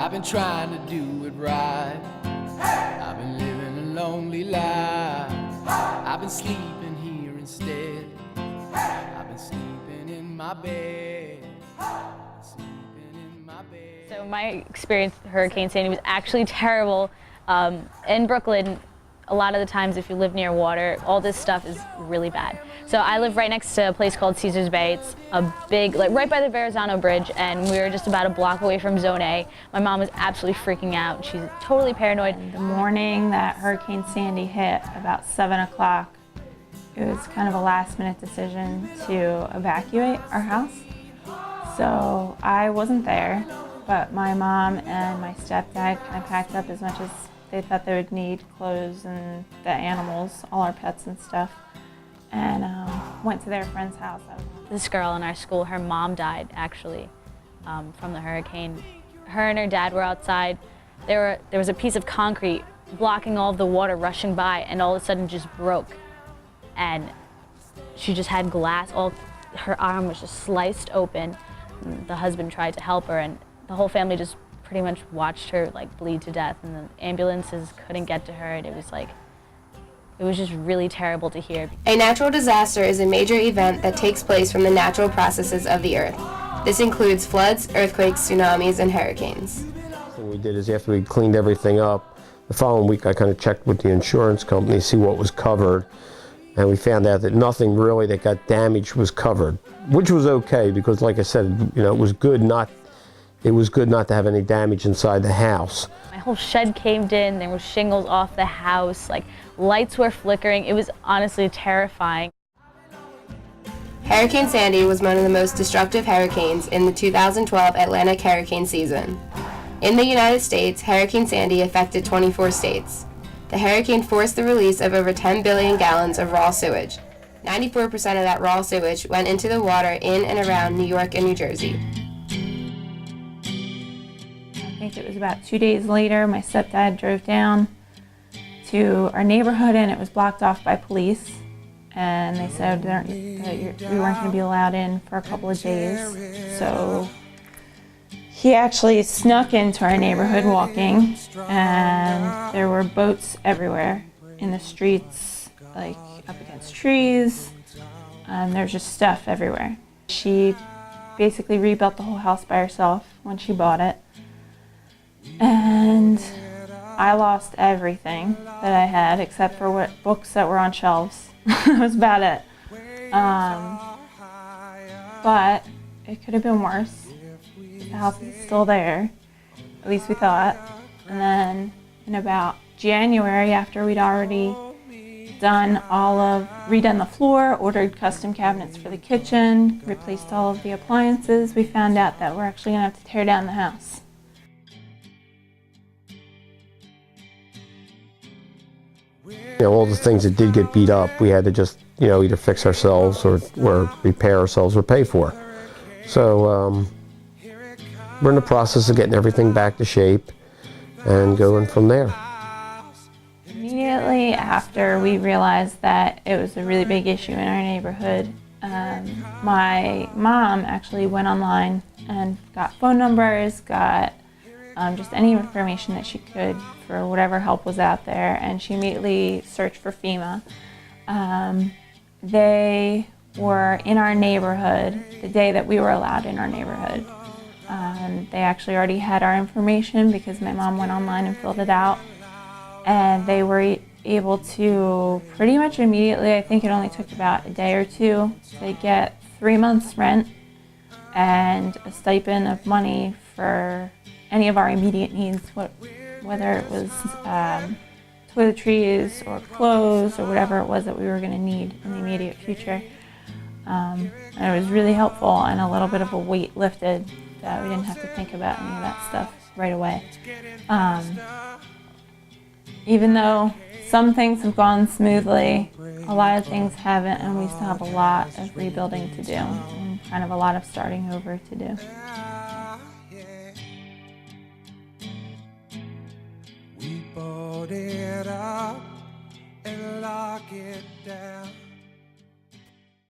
I've been trying to do it right. I've been living a lonely life. I've been sleeping here instead. I've been sleeping in my bed. So my experience with Hurricane Sandy was actually terrible. In Brooklyn, a lot of the times if you live near water, all this stuff is really bad. So I live right next to a place called Caesars Bay. It's a big, like right by the Verrazano Bridge, and we were just about a block away from Zone A. My mom was absolutely freaking out. She's totally paranoid. The morning that Hurricane Sandy hit, about 7 o'clock, it was kind of a last-minute decision to evacuate our house. So I wasn't there, but my mom and my stepdad kind of packed up as much as they thought they would need, clothes and the animals, all our pets and stuff, and went to their friend's house. This girl in our school, her mom died actually from the hurricane. Her and her dad were outside. There was a piece of concrete blocking all of the water rushing by, and all of a sudden just broke. And she just had glass, her arm was just sliced open. The husband tried to help her, and the whole family just pretty much watched her like bleed to death, and the ambulances couldn't get to her, and it was just really terrible to hear. A natural disaster is a major event that takes place from the natural processes of the earth. This includes floods, earthquakes, tsunamis, and hurricanes. What we did is after we cleaned everything up, the following week I kind of checked with the insurance company to see what was covered, and we found out that nothing really that got damaged was covered, which was okay because, like I said, you know, it was good not to have any damage inside the house. My whole shed caved in, there were shingles off the house, like lights were flickering. It was honestly terrifying. Hurricane Sandy was one of the most destructive hurricanes in the 2012 Atlantic hurricane season. In the United States, Hurricane Sandy affected 24 states. The hurricane forced the release of over 10 billion gallons of raw sewage. 94% of that raw sewage went into the water in and around New York and New Jersey. I think it was about 2 days later, my stepdad drove down to our neighborhood, and it was blocked off by police. And they said that we weren't going to be allowed in for a couple of days. So he actually snuck into our neighborhood walking, and there were boats everywhere in the streets, like up against trees. There's just stuff everywhere. She basically rebuilt the whole house by herself when she bought it. And I lost everything that I had except for what books that were on shelves. That was about it. But it could have been worse. The house is still there, at least we thought. And then in about January, after we'd already redone the floor, ordered custom cabinets for the kitchen, replaced all of the appliances, we found out that we're actually going to have to tear down the house. You know, all the things that did get beat up, we had to just, you know, either fix ourselves or repair ourselves or pay for. So we're in the process of getting everything back to shape and going from there. Immediately after we realized that it was a really big issue in our neighborhood, my mom actually went online and got phone numbers, got just any information that she could for whatever help was out there, and she immediately searched for FEMA. They were in our neighborhood the day that we were allowed in our neighborhood. They actually already had our information because my mom went online and filled it out, and they were able to pretty much immediately, I think it only took about a day or two, to get 3 months rent and a stipend of money for any of our immediate needs, whether it was toiletries or clothes or whatever it was that we were going to need in the immediate future. And it was really helpful, and a little bit of a weight lifted that we didn't have to think about any of that stuff right away. Even though some things have gone smoothly, a lot of things haven't, and we still have a lot of rebuilding to do and kind of a lot of starting over to do. Board it up and lock it down.